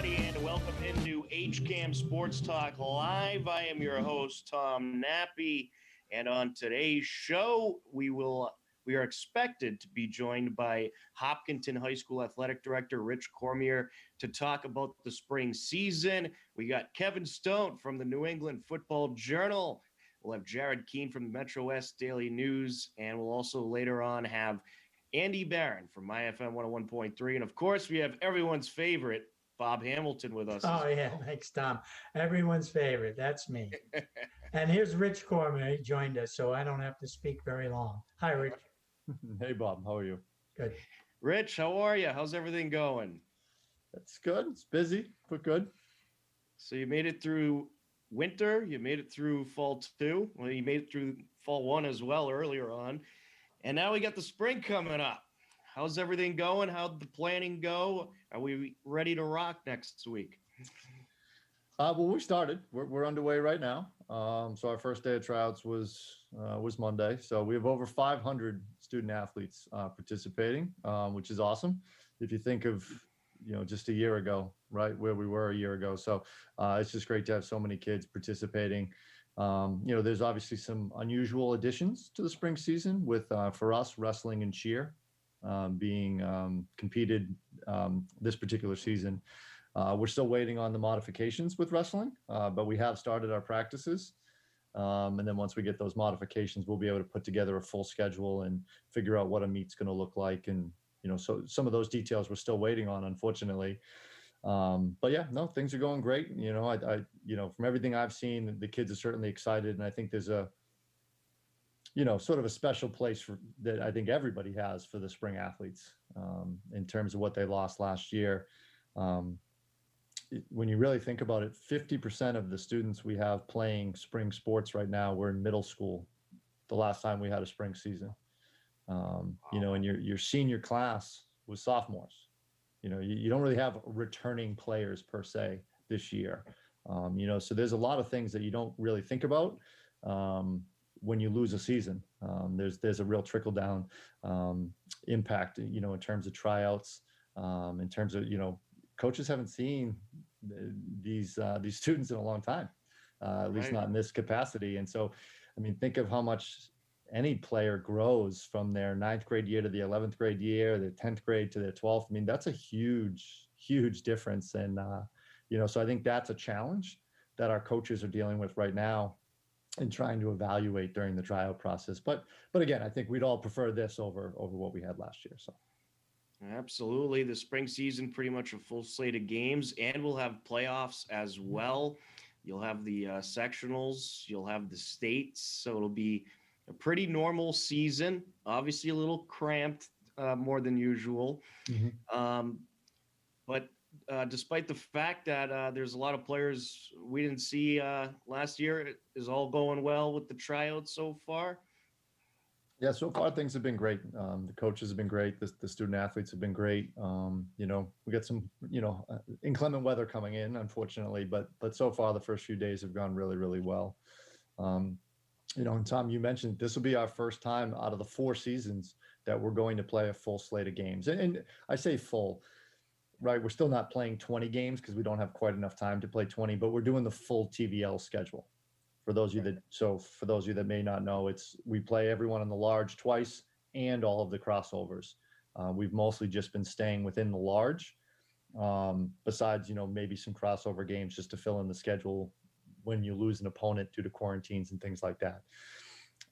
everybody, and welcome into HCAM Sports Talk Live. I am your host, Tom Nappy, and on today's show, we are expected to be joined by Hopkinton High School Athletic Director Rich Cormier to talk about the spring season. We got Kevin Stone from the New England Football Journal. We'll have Jared Keene from the Metro West Daily News, and we'll also later on have Andy Barron from MyFM 101.3. And of course, we have everyone's favorite, Bob Hamilton, with us. Oh, yeah. Thanks, Tom. Everyone's favorite. That's me. And here's Rich Cormier. He joined us, so I don't have to speak very long. Hi, Rich. Hey, Bob. How are you? Good. Rich, how are you? How's everything going? It's good. It's busy, but good. So you made it through winter. You made it through fall 2. Well, you made it through fall 1 as well earlier on. And now we got the spring coming up. How's everything going? How'd the planning go? Are we ready to rock next week? Well, we started. We're underway right now. So our first day of tryouts was Monday. So we have over 500 student athletes participating, which is awesome. If you think of, just a year ago, right, where we were a year ago. So it's just great to have so many kids participating. There's obviously some unusual additions to the spring season with, for us, wrestling and cheer being competed this particular season. We're still waiting on the modifications with wrestling, but we have started our practices. And then once we get those modifications, we'll be able to put together a full schedule and figure out what a meet's going to look like. And, so some of those details we're still waiting on, unfortunately. But yeah, no, things are going great. From everything I've seen, the kids are certainly excited. And I think there's a, sort of a special place that I think everybody has for the spring athletes in terms of what they lost last year. When you really think about it, 50% of the students we have playing spring sports right now were in middle school the last time we had a spring season. And your senior class was sophomores. You don't really have returning players per se this year. So there's a lot of things that you don't really think about when you lose a season. There's a real trickle down impact, in terms of tryouts, in terms of, coaches haven't seen these students in a long time, at least not in this capacity. And so, think of how much any player grows from their 9th grade year to the 11th grade year, their 10th grade to their 12th. That's a huge, huge difference. And, so I think that's a challenge that our coaches are dealing with right now and trying to evaluate during the tryout process. But again, I think we'd all prefer this over what we had last year. So. Absolutely. The spring season, pretty much a full slate of games, and we'll have playoffs as well. You'll have the sectionals, you'll have the states. So it'll be a pretty normal season, obviously a little cramped more than usual. Mm-hmm. But despite the fact that there's a lot of players we didn't see last year, it is all going well with the tryouts so far. Yeah, so far things have been great. The coaches have been great. The student athletes have been great. We got some, inclement weather coming in, unfortunately, but so far the first few days have gone really, really well. And Tom, you mentioned this will be our first time out of the 4 seasons that we're going to play a full slate of games. And I say full, right? We're still not playing 20 games because we don't have quite enough time to play 20, but we're doing the full TVL schedule. For those of you that may not know, we play everyone in the large twice and all of the crossovers. We've mostly just been staying within the large, besides, maybe some crossover games just to fill in the schedule when you lose an opponent due to quarantines and things like that.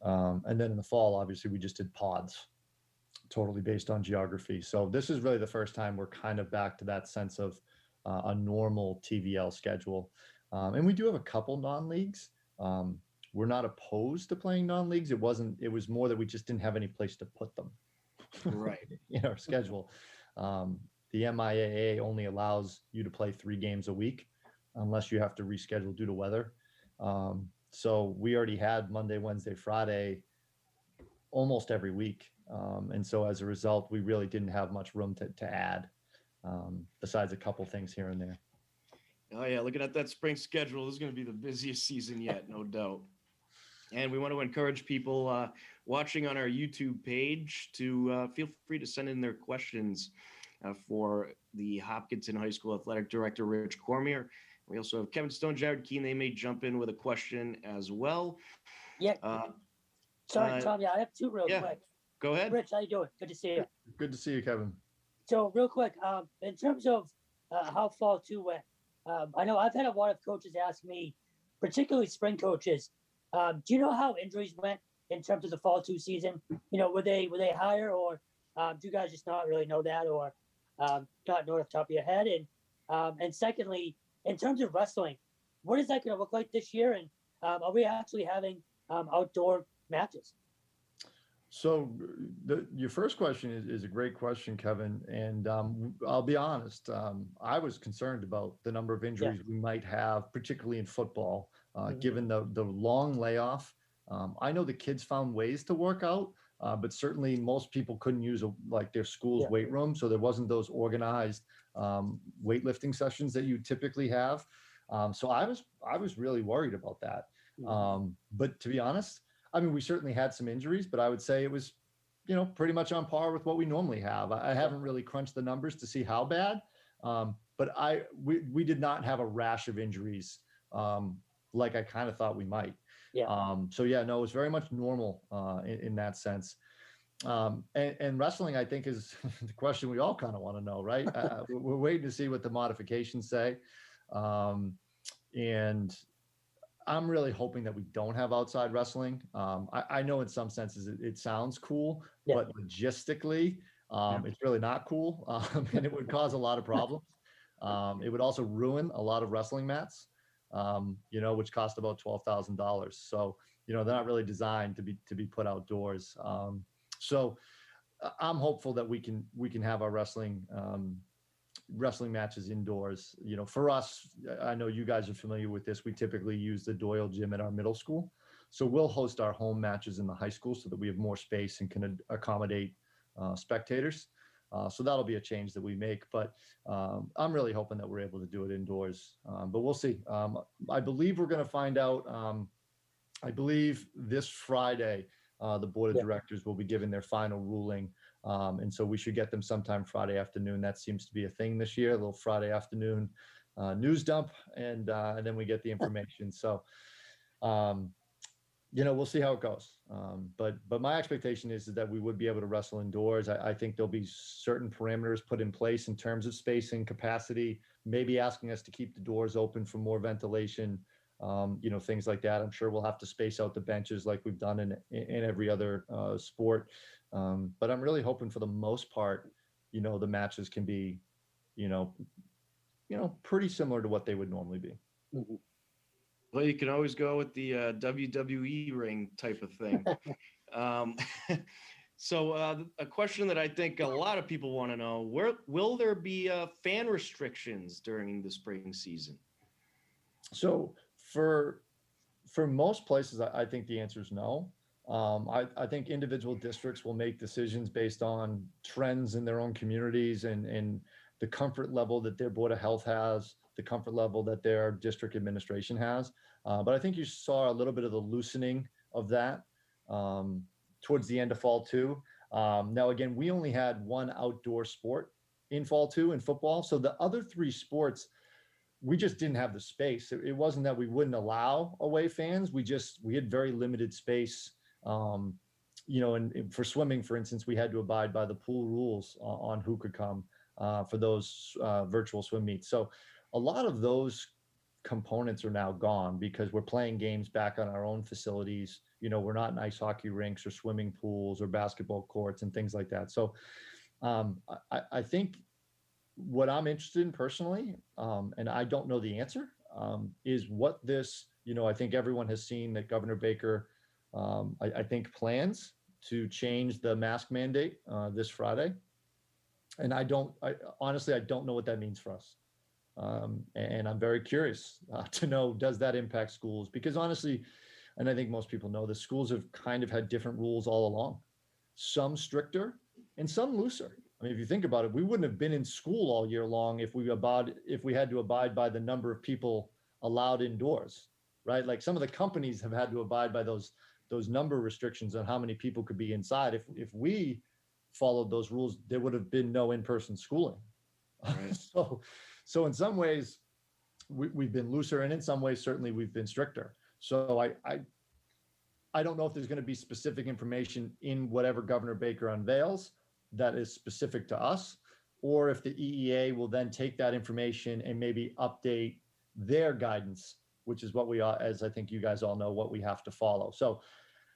And then in the fall, obviously, we just did pods, totally based on geography. So this is really the first time we're kind of back to that sense of a normal TVL schedule. And we do have a couple non-leagues. We're not opposed to playing non-leagues. It was more that we just didn't have any place to put them. Right. In our schedule. The MIAA only allows you to play 3 games a week unless you have to reschedule due to weather. So we already had Monday, Wednesday, Friday almost every week. And so as a result, we really didn't have much room to add, besides a couple things here and there. Oh, yeah. Looking at that spring schedule, this is going to be the busiest season yet, no doubt. And we want to encourage people watching on our YouTube page to feel free to send in their questions for the Hopkinton High School Athletic Director, Rich Cormier. We also have Kevin Stone, Jared Keene. They may jump in with a question as well. Yeah. Sorry, Tom. Yeah, I have two real yeah, quick. Go ahead. Rich, how you doing? Good to see you. Good to see you, Kevin. So real quick, in terms of how fall two went, I know I've had a lot of coaches ask me, particularly spring coaches, do you know how injuries went in terms of the fall two season? You know, were they higher, or do you guys just not really know that, or not know off the top of your head? And secondly, in terms of wrestling, what is that going to look like this year? And are we actually having outdoor matches? So your first question is a great question, Kevin. And I'll be honest, I was concerned about the number of injuries we might have, particularly in football, given the long layoff. I know the kids found ways to work out, but certainly most people couldn't use their school's weight room. So there wasn't those organized weightlifting sessions that you typically have. So I was really worried about that. But to be honest, I mean, we certainly had some injuries, but I would say it was, pretty much on par with what we normally have. I haven't really crunched the numbers to see how bad, but we did not have a rash of injuries like I kind of thought we might. So yeah, no, it was very much normal in that sense. And wrestling, I think, is the question we all kind of want to know, right? We're waiting to see what the modifications say. And I'm really hoping that we don't have outside wrestling. I know in some senses it sounds cool, but logistically, it's really not cool. And it would cause a lot of problems. It would also ruin a lot of wrestling mats, which cost about $12,000. So, they're not really designed to be put outdoors. So I'm hopeful that we can have our wrestling matches indoors. For us, I know you guys are familiar with this. We typically use the Doyle gym at our middle school. So we'll host our home matches in the high school so that we have more space and can accommodate spectators. So that'll be a change that we make. But I'm really hoping that we're able to do it indoors. But we'll see. I believe we're going to find out. I believe this Friday, the board of directors will be giving their final ruling. And so we should get them sometime Friday afternoon. That seems to be a thing this year, a little Friday afternoon news dump, and then we get the information. So, we'll see how it goes. But my expectation is that we would be able to wrestle indoors. I think there'll be certain parameters put in place in terms of spacing, capacity, maybe asking us to keep the doors open for more ventilation, things like that. I'm sure we'll have to space out the benches like we've done in every other sport. But I'm really hoping for the most part, the matches can be, pretty similar to what they would normally be. Well, you can always go with the WWE ring type of thing. So a question that I think a lot of people want to know, will there be fan restrictions during the spring season? So for most places, I think the answer is no. I think individual districts will make decisions based on trends in their own communities and the comfort level that their Board of Health has, the comfort level that their district administration has. But I think you saw a little bit of the loosening of that towards the end of fall two. Now, again, we only had one outdoor sport in fall two in football. So the other three sports, we just didn't have the space. It wasn't that we wouldn't allow away fans. We had very limited space. And for swimming, for instance, we had to abide by the pool rules on who could come for those virtual swim meets. So a lot of those components are now gone because we're playing games back on our own facilities. We're not in ice hockey rinks or swimming pools or basketball courts and things like that. So I think what I'm interested in personally, and I don't know the answer, is what this, I think everyone has seen that Governor Baker, I think, plans to change the mask mandate this Friday. And honestly, I don't know what that means for us. And I'm very curious to know, does that impact schools? Because honestly, and I think most people know, the schools have kind of had different rules all along, some stricter and some looser. I mean, if you think about it, we wouldn't have been in school all year long if we had to abide by the number of people allowed indoors, right? Like some of the companies have had to abide by those number restrictions on how many people could be inside. If we followed those rules, there would have been no in-person schooling. Right. So in some ways, we've been looser, and in some ways, certainly we've been stricter. So I don't know if there's going to be specific information in whatever Governor Baker unveils that is specific to us, or if the EEA will then take that information and maybe update their guidance, which is what we are, as I think you guys all know, what we have to follow. So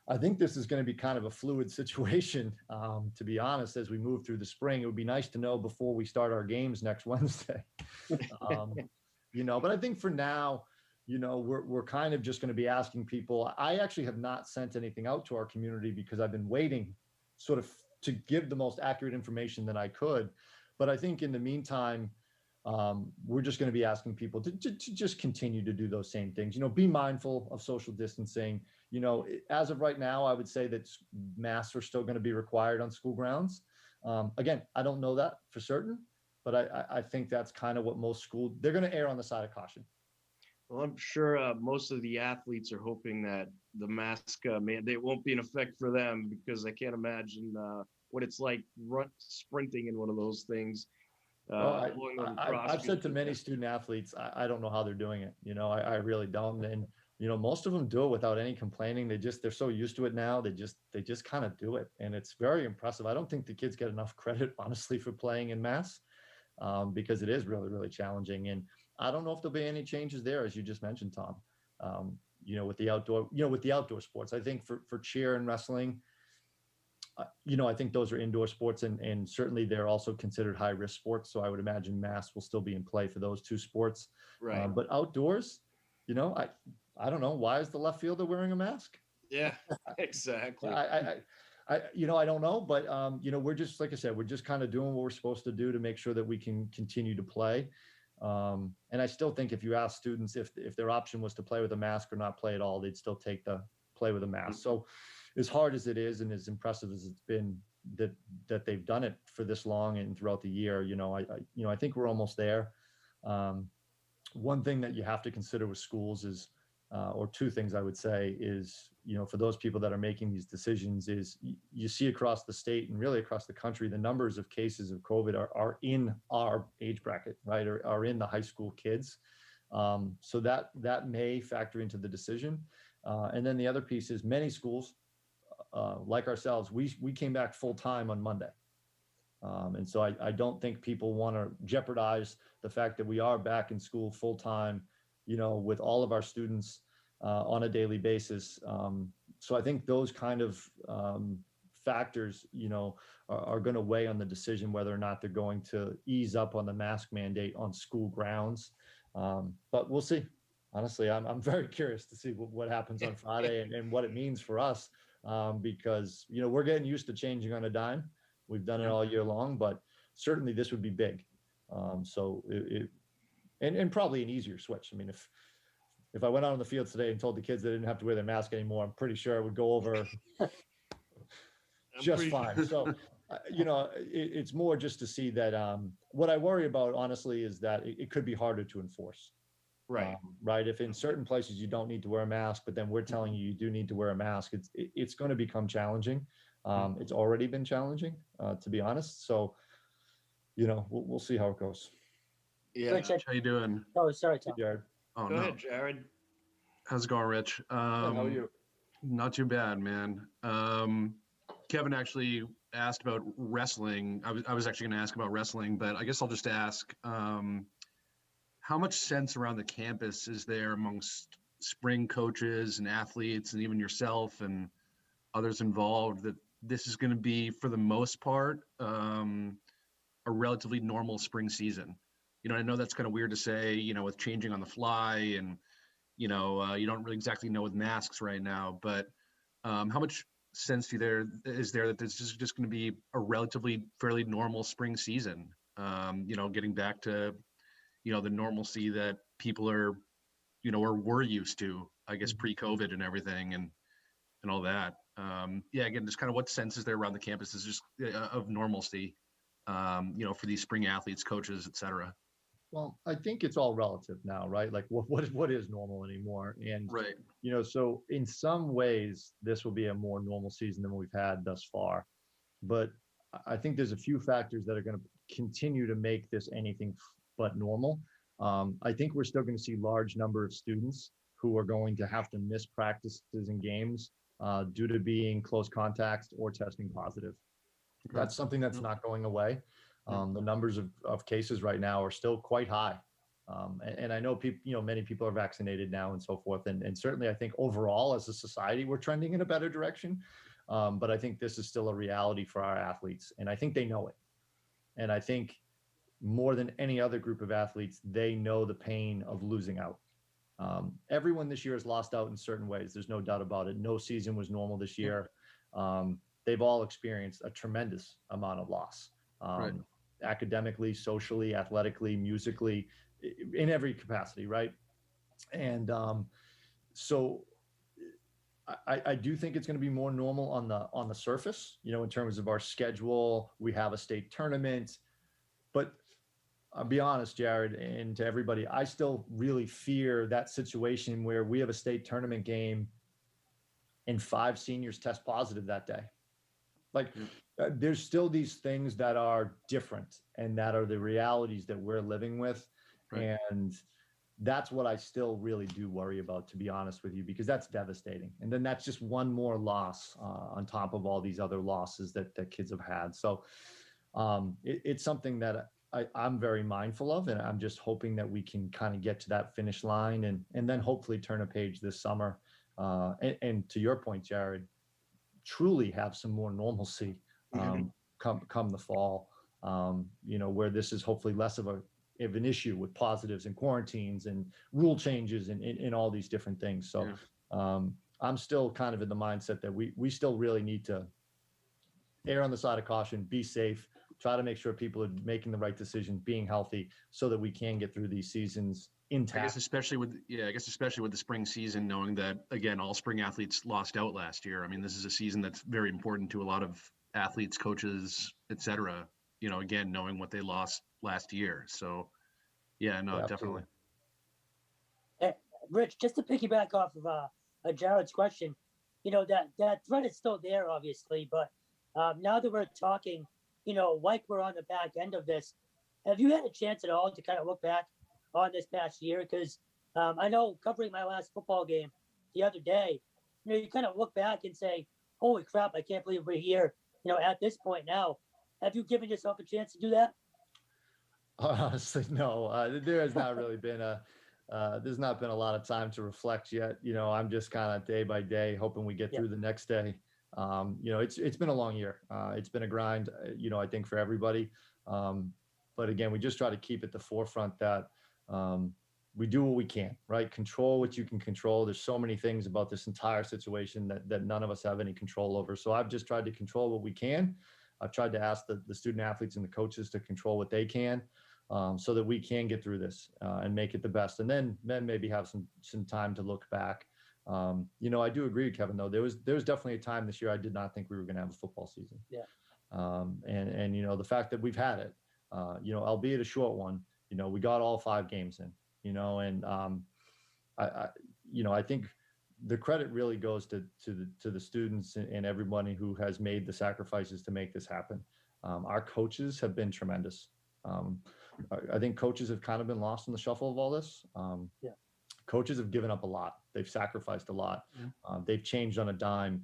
I think this is going to be kind of a fluid situation, to be honest, as we move through the spring. It would be nice to know before we start our games next Wednesday. But I think for now, we're kind of just going to be asking people. I actually have not sent anything out to our community because I've been waiting sort of to give the most accurate information that I could. But I think in the meantime, we're just going to be asking people to just continue to do those same things. Be mindful of social distancing. As of right now, I would say that masks are still going to be required on school grounds. Again, I don't know that for certain, but I think that's kind of what most schools, they're going to err on the side of caution. Well, I'm sure most of the athletes are hoping that the mask mandate won't be in effect for them, because I can't imagine what it's like sprinting in one of those things. I've said to many student athletes, I don't know how they're doing it. I really don't. And, most of them do it without any complaining. They're so used to it now. They just kind of do it. And it's very impressive. I don't think the kids get enough credit, honestly, for playing in masks, because it is really, really challenging. And I don't know if there'll be any changes there, as you just mentioned, Tom, with the outdoor sports. I think for cheer and wrestling, I think those are indoor sports, and certainly they're also considered high risk sports. So I would imagine masks will still be in play for those two sports. Right. But outdoors, I don't know. Why is the left fielder wearing a mask? Yeah, exactly. I don't know, but we're just, like I said, we're just kind of doing what we're supposed to do to make sure that we can continue to play. And I still think if you ask students if their option was to play with a mask or not play at all, they'd still take the play with a mask. So as hard as it is and as impressive as it's been that they've done it for this long and throughout the year, I think we're almost there. One thing that you have to consider with schools is, or two things I would say is, for those people that are making these decisions, is you see across the state and really across the country, the numbers of cases of COVID are in our age bracket, right? Or are in the high school kids. So that may factor into the decision. And then the other piece is many schools, like ourselves, we came back full time on Monday. And so I don't think people want to jeopardize the fact that we are back in school full time, with all of our students on a daily basis. So I think those kind of factors, are going to weigh on the decision whether or not they're going to ease up on the mask mandate on school grounds. But we'll see. Honestly, I'm very curious to see what happens on Friday and what it means for us, because, we're getting used to changing on a dime. We've done it all year long, but certainly this would be big. So and probably an easier switch. I mean, if I went out on the field today and told the kids they didn't have to wear their mask anymore, I'm pretty sure it would go over just fine. So, it's more just to see that what I worry about, honestly, is that it could be harder to enforce. Right. Right. If in certain places you don't need to wear a mask, but then we're telling you do need to wear a mask, it's going to become challenging. It's already been challenging, to be honest. So, we'll see how it goes. Yeah. Rich, How you doing? oh, sorry, Tom. Jared. Oh, Go no. ahead, Jared. How's it going, Rich? How are you? Not too bad, man. Kevin actually asked about wrestling. I was actually going to ask about wrestling, but I guess I'll just ask, how much sense around the campus is there amongst spring coaches and athletes and even yourself and others involved that this is going to be, for the most part, a relatively normal spring season? I know that's kind of weird to say, with changing on the fly and, you don't really exactly know with masks right now, but how much sense is there that this is just going to be a relatively fairly normal spring season, getting back to, the normalcy that people are, or were used to, I guess, pre-COVID and everything and all that. Again, just kind of what sense is there around the campus is just of normalcy, for these spring athletes, coaches, et cetera. Well, I think it's all relative now, right? Like what is normal anymore? And, right. So in some ways, this will be a more normal season than we've had thus far. But I think there's a few factors that are going to continue to make this anything but normal. I think we're still going to see large number of students who are going to have to miss practices and games due to being close contacts or testing positive. That's something that's not going away. The numbers of cases right now are still quite high. And I know people, many people are vaccinated now and so forth. And certainly I think overall as a society, we're trending in a better direction. But I think this is still a reality for our athletes. And I think they know it. And I think more than any other group of athletes, they know the pain of losing out. Everyone this year has lost out in certain ways. There's no doubt about it. No season was normal this year. They've all experienced a tremendous amount of loss, academically, socially, athletically, musically, in every capacity, right? And so I do think it's going to be more normal on the surface, in terms of our schedule. We have a state tournament, but I'll be honest, Jared, and to everybody, I still really fear that situation where we have a state tournament game and 5 seniors test positive that day. Like, there's still these things that are different and that are the realities that we're living with. Right. And that's what I still really do worry about, to be honest with you, because that's devastating. And then that's just one more loss on top of all these other losses that kids have had. So it's something that I'm very mindful of, and I'm just hoping that we can kind of get to that finish line and then hopefully turn a page this summer. And to your point, Jared, truly have some more normalcy come the fall, where this is hopefully less of an issue with positives and quarantines and rule changes and all these different things. So I'm still kind of in the mindset that we still really need to err on the side of caution, be safe, try to make sure people are making the right decisions, being healthy, so that we can get through these seasons intact. I guess especially with the spring season, knowing that, again, all spring athletes lost out last year. I mean, this is a season that's very important to a lot of athletes, coaches, etc. Again, knowing what they lost last year. So definitely. Rich, just to piggyback off of Jared's question, that threat is still there, obviously, but now that we're talking, like we're on the back end of this, have you had a chance at all to kind of look back on this past year? Because I know, covering my last football game the other day, you kind of look back and say, holy crap, I can't believe we're here, at this point now. Have you given yourself a chance to do that? Honestly, no. There has not really been there's not been a lot of time to reflect yet. I'm just kind of day by day hoping we get through the next day. It's been a long year. It's been a grind, I think, for everybody. But again, we just try to keep at the forefront that we do what we can, right? Control what you can control. There's so many things about this entire situation that none of us have any control over. So I've just tried to control what we can. I've tried to ask the student athletes and the coaches to control what they can, so that we can get through this and make it the best. And then maybe have some time to look back. I do agree, Kevin, though. There was definitely a time this year I did not think we were going to have a football season. Yeah. And the fact that we've had it, albeit a short one, we got all 5 games in, and I think the credit really goes to the students and everybody who has made the sacrifices to make this happen. Our coaches have been tremendous. I think coaches have kind of been lost in the shuffle of all this. Coaches have given up a lot. They've sacrificed a lot. They've changed on a dime.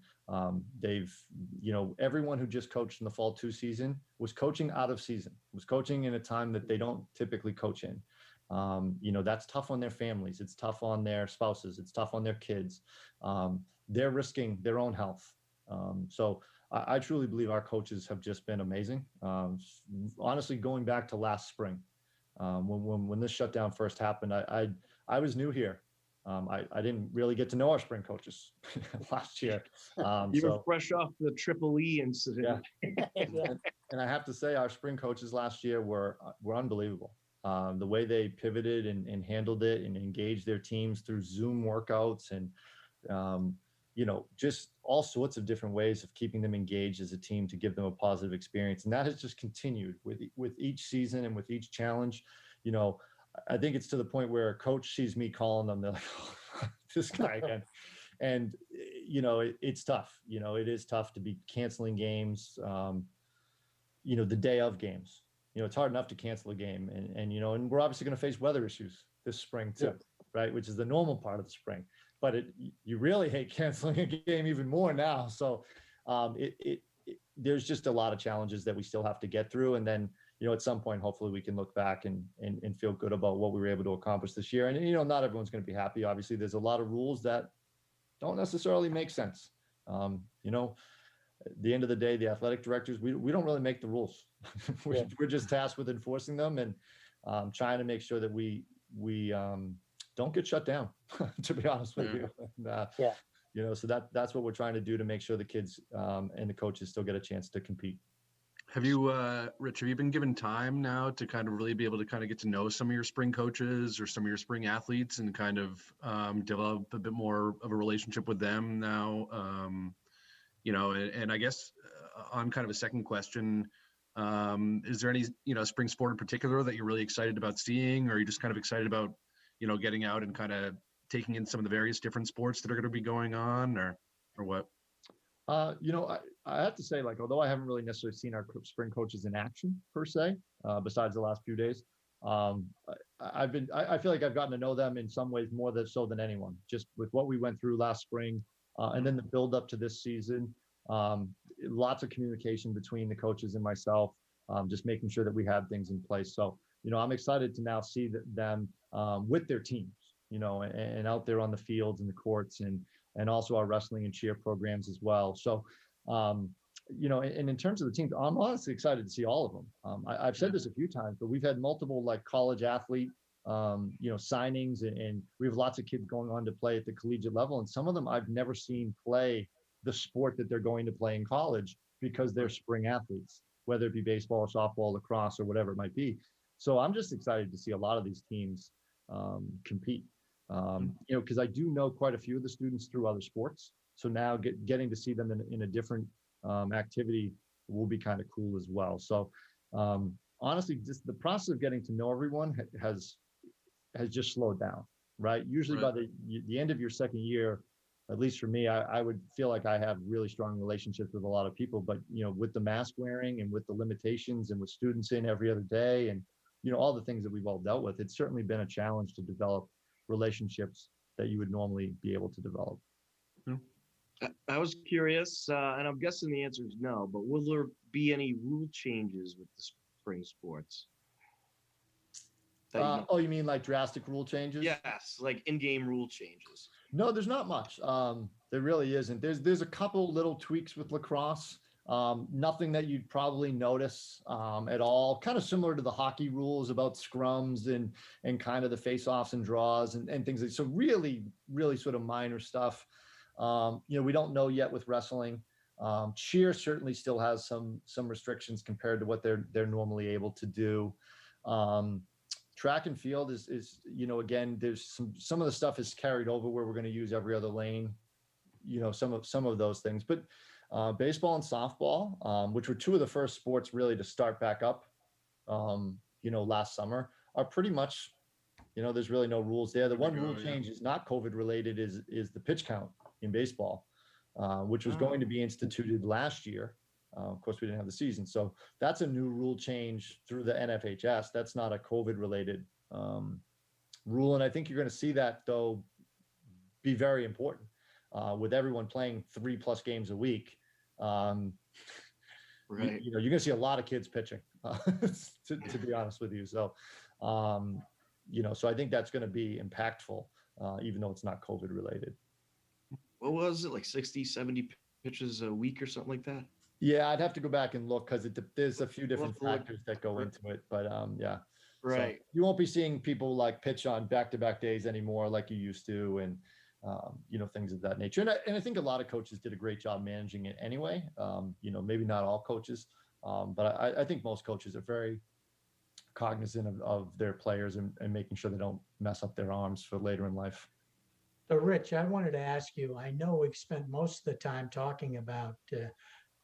Everyone who just coached in the fall 2 season was coaching out of season, was coaching in a time that they don't typically coach in. That's tough on their families. It's tough on their spouses. It's tough on their kids. They're risking their own health. So I truly believe our coaches have just been amazing. Honestly, going back to last spring, when this shutdown first happened, I was new here. I didn't really get to know our spring coaches last year. You were fresh off the Triple E incident. Yeah. And I have to say, our spring coaches last year were unbelievable. The way they pivoted and handled it and engaged their teams through Zoom workouts and, just all sorts of different ways of keeping them engaged as a team to give them a positive experience. And that has just continued with each season and with each challenge. I think it's to the point where a coach sees me calling them, they're like, oh, this guy again. And, it's tough. It is tough to be canceling games. the day of games. It's hard enough to cancel a game, and we're obviously going to face weather issues this spring too, right? Which is the normal part of the spring. But you really hate canceling a game even more now. So there's just a lot of challenges that we still have to get through, and then at some point, hopefully, we can look back and feel good about what we were able to accomplish this year. And not everyone's going to be happy. Obviously, there's a lot of rules that don't necessarily make sense. At the end of the day, the athletic directors, we don't really make the rules. We're just tasked with enforcing them and trying to make sure that we don't get shut down, to be honest with you. And, so that's what we're trying to do to make sure the kids and the coaches still get a chance to compete. Have you, Rich, have you been given time now to kind of really be able to kind of get to know some of your spring coaches or some of your spring athletes and kind of develop a bit more of a relationship with them now? And I guess on kind of a second question, is there any, spring sport in particular that you're really excited about seeing, or are you just kind of excited about, getting out and kind of taking in some of the various different sports that are going to be going on, or what? I have to say, although I haven't really necessarily seen our spring coaches in action per se, besides the last few days, I feel like I've gotten to know them in some ways more than anyone, just with what we went through last spring, and then the build up to this season. Lots of communication between the coaches and myself, just making sure that we have things in place. So, I'm excited to now see them with their teams, and out there on the fields and the courts, and also our wrestling and cheer programs as well. So, and in terms of the teams, I'm honestly excited to see all of them. I've said this a few times, but we've had multiple college athlete, signings, and we have lots of kids going on to play at the collegiate level. And some of them I've never seen play the sport that they're going to play in college because they're spring athletes, whether it be baseball or softball, lacrosse, or whatever it might be. So I'm just excited to see a lot of these teams compete. Because I do know quite a few of the students through other sports. So now getting to see them in a different activity will be kind of cool as well. So honestly, just the process of getting to know everyone has just slowed down, right? Usually by the end of your second year, at least for me, I would feel like I have really strong relationships with a lot of people. But, with the mask wearing and with the limitations and with students in every other day and, all the things that we've all dealt with, it's certainly been a challenge to develop relationships that you would normally be able to develop. I was curious, and I'm guessing the answer is no, but will there be any rule changes with the spring sports? You mean like drastic rule changes? Yes, like in-game rule changes. No, there's not much. There really isn't. There's a couple little tweaks with lacrosse. Nothing that you'd probably notice at all. Kind of similar to the hockey rules about scrums and kind of the face-offs and draws and things like so. Really, really sort of minor stuff. We don't know yet with wrestling. Cheer certainly still has some restrictions compared to what they're normally able to do. Track and field is again, there's some of the stuff is carried over where we're going to use every other lane. Some of those things, but baseball and softball, which were two of the first sports really to start back up, last summer, are pretty much, there's really no rules there. The one rule change is not COVID related is the pitch count in baseball, which was going to be instituted last year. Of course, we didn't have the season. So that's a new rule change through the NFHS. That's not a COVID related rule. And I think you're going to see that, though, be very important with everyone playing 3+ games a week. Right. You're going to see a lot of kids pitching, to be honest with you. So, so I think that's going to be impactful, even though it's not COVID related. What was it, like 60, 70 pitches a week or something like that? Yeah, I'd have to go back and look because there's a few different factors that go into it. But yeah. Right. So you won't be seeing people pitch on back-to-back days anymore like you used to, and things of that nature. And I think a lot of coaches did a great job managing it anyway. Maybe not all coaches, but I think most coaches are very cognizant of their players and making sure they don't mess up their arms for later in life. So, Rich, I wanted to ask you, I know we've spent most of the time talking about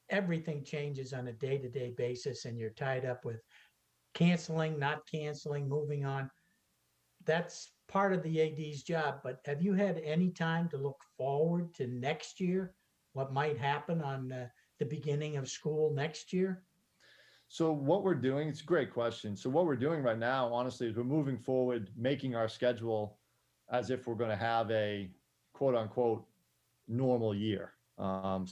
everything changes on a day-to-day basis, and you're tied up with canceling, not canceling, moving on. That's part of the AD's job, but have you had any time to look forward to next year? What might happen on the beginning of school next year? So what we're doing, it's a great question. So what we're doing right now, honestly, is we're moving forward, making our schedule as if we're going to have a quote unquote normal year. And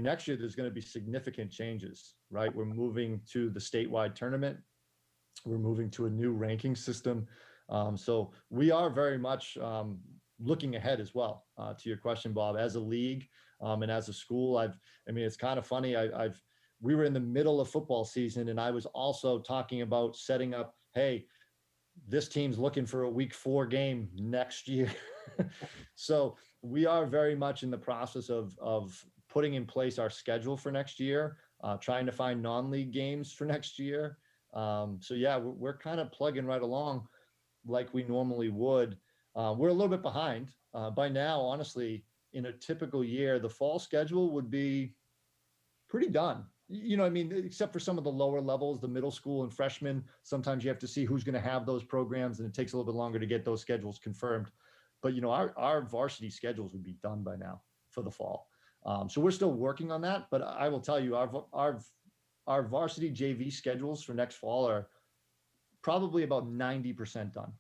next year there's going to be significant changes, right? We're moving to the statewide tournament. We're moving to a new ranking system. So we are very much looking ahead as well, to your question, Bob, as a league and as a school. It's kind of funny. We were in the middle of football season, and I was also talking about setting up, hey, this team's looking for a week 4 game next year. So we are very much in the process of putting in place our schedule for next year, trying to find non-league games for next year. So yeah, we're kind of plugging right along like we normally would. We're a little bit behind. By now, honestly, in a typical year, the fall schedule would be pretty done. Except for some of the lower levels, the middle school and freshmen, sometimes you have to see who's going to have those programs, and it takes a little bit longer to get those schedules confirmed. But, our varsity schedules would be done by now for the fall. So we're still working on that, but I will tell you, our varsity JV schedules for next fall are probably about 90% done.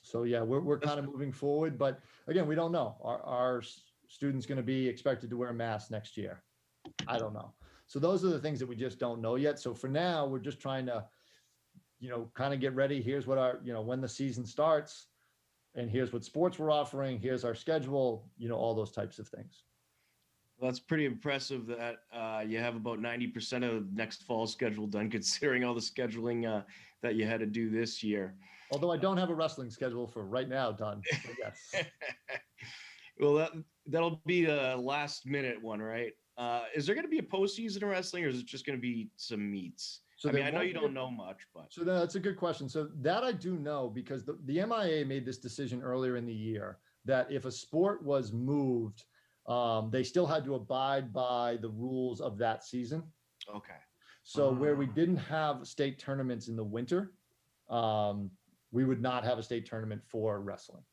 So yeah, we're kind of moving forward, but again, we don't know. Our students going to be expected to wear masks next year? I don't know. So those are the things that we just don't know yet. So for now, we're just trying to, kind of get ready. Here's what when the season starts, and here's what sports we're offering. Here's our schedule, all those types of things. Well, that's pretty impressive that you have about 90% of next fall schedule done, considering all the scheduling that you had to do this year. Although I don't have a wrestling schedule for right now done. Yes. Well, that'll be the last minute one, right? Is there going to be a postseason in wrestling, or is it just going to be some meets? So I know you don't know much, but. So that's a good question. So that I do know, because the MIA made this decision earlier in the year that if a sport was moved, they still had to abide by the rules of that season. Okay. So where we didn't have state tournaments in the winter, we would not have a state tournament for wrestling.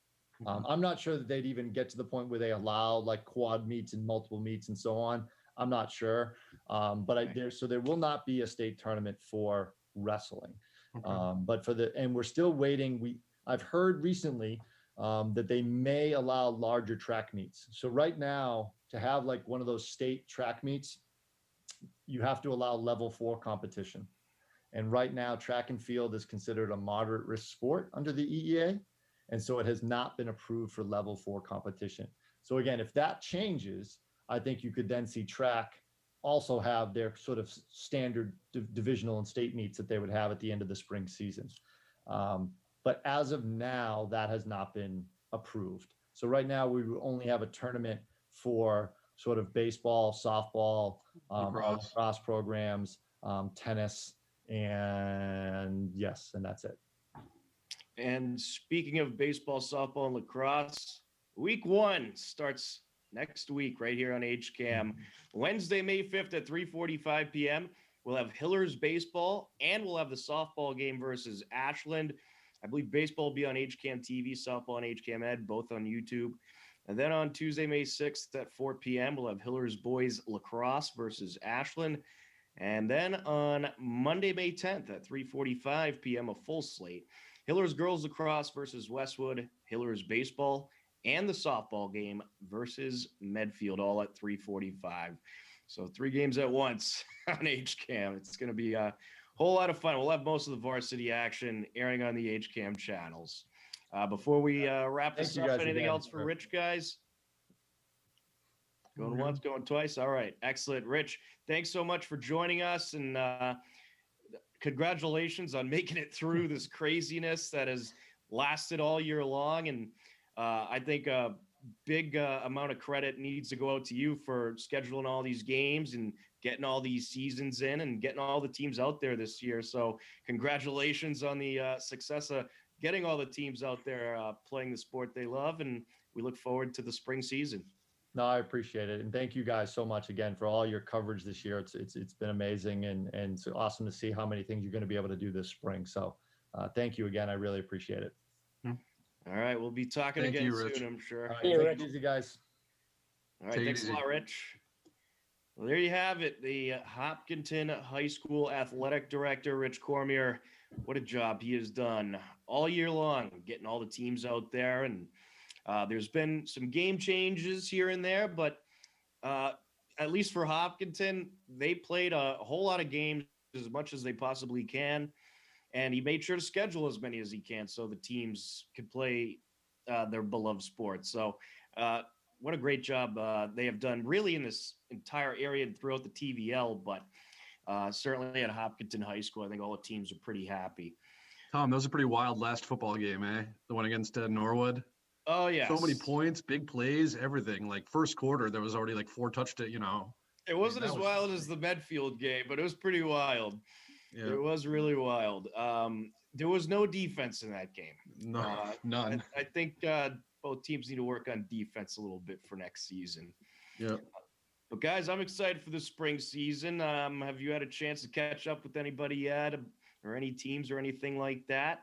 I'm not sure that they'd even get to the point where they allow like quad meets and multiple meets and so on. I'm not sure. So there will not be a state tournament for wrestling. Okay. And we're still waiting. I've heard recently that they may allow larger track meets. So right now, to have like one of those state track meets, you have to allow level 4 competition. And right now, track and field is considered a moderate risk sport under the EEA. And so it has not been approved for level 4 competition. So again, if that changes, I think you could then see track also have their sort of standard divisional and state meets that they would have at the end of the spring season. But as of now, that has not been approved. So right now we only have a tournament for sort of baseball, softball, lacrosse programs, tennis, and that's it. And speaking of baseball, softball, and lacrosse, week 1 starts next week right here on HCAM. Wednesday, May 5th at 3:45 p.m. We'll have Hillers baseball, and we'll have the softball game versus Ashland. I believe baseball will be on HCAM TV, softball on HCAM Ed, both on YouTube. And then on Tuesday, May 6th at 4 p.m., we'll have Hillers boys lacrosse versus Ashland. And then on Monday, May 10th at 3:45 p.m., a full slate. Hillers girls lacrosse versus Westwood, Hillers baseball, and the softball game versus Medfield, all at 3:45. So 3 games at once on HCAM. It's going to be a whole lot of fun. We'll have most of the varsity action airing on the HCAM channels. Before we wrap this up, anything else for Rich, guys? Going once, going twice. All right. Excellent. Rich, thanks so much for joining us, and congratulations on making it through this craziness that has lasted all year long. And I think a big amount of credit needs to go out to you for scheduling all these games and getting all these seasons in and getting all the teams out there this year. So congratulations on the success of getting all the teams out there playing the sport they love. And we look forward to the spring season. No, I appreciate it. And thank you guys so much again for all your coverage this year. It's been amazing, and it's awesome to see how many things you're going to be able to do this spring. So thank you again. I really appreciate it. All right. We'll be talking again soon, I'm sure. All right, take it easy, guys. All right. Thanks a lot, Rich. Well, there you have it. The Hopkinton High School Athletic Director, Rich Cormier. What a job he has done all year long, getting all the teams out there. And there's been some game changes here and there, but at least for Hopkinton, they played a whole lot of games as much as they possibly can. And he made sure to schedule as many as he can so the teams could play their beloved sport. So what a great job they have done really in this entire area and throughout the TVL, but certainly at Hopkinton High School, I think all the teams are pretty happy. Tom, that was a pretty wild last football game, eh? The one against Norwood. Oh, yeah. So many points, big plays, everything. Like first quarter, there was already like 4 touchdowns, It wasn't as wild as the Medfield game, but it was pretty wild. Yeah. It was really wild. There was no defense in that game. No, none. I think both teams need to work on defense a little bit for next season. Yeah. But guys, I'm excited for the spring season. Have you had a chance to catch up with anybody yet, or any teams or anything like that?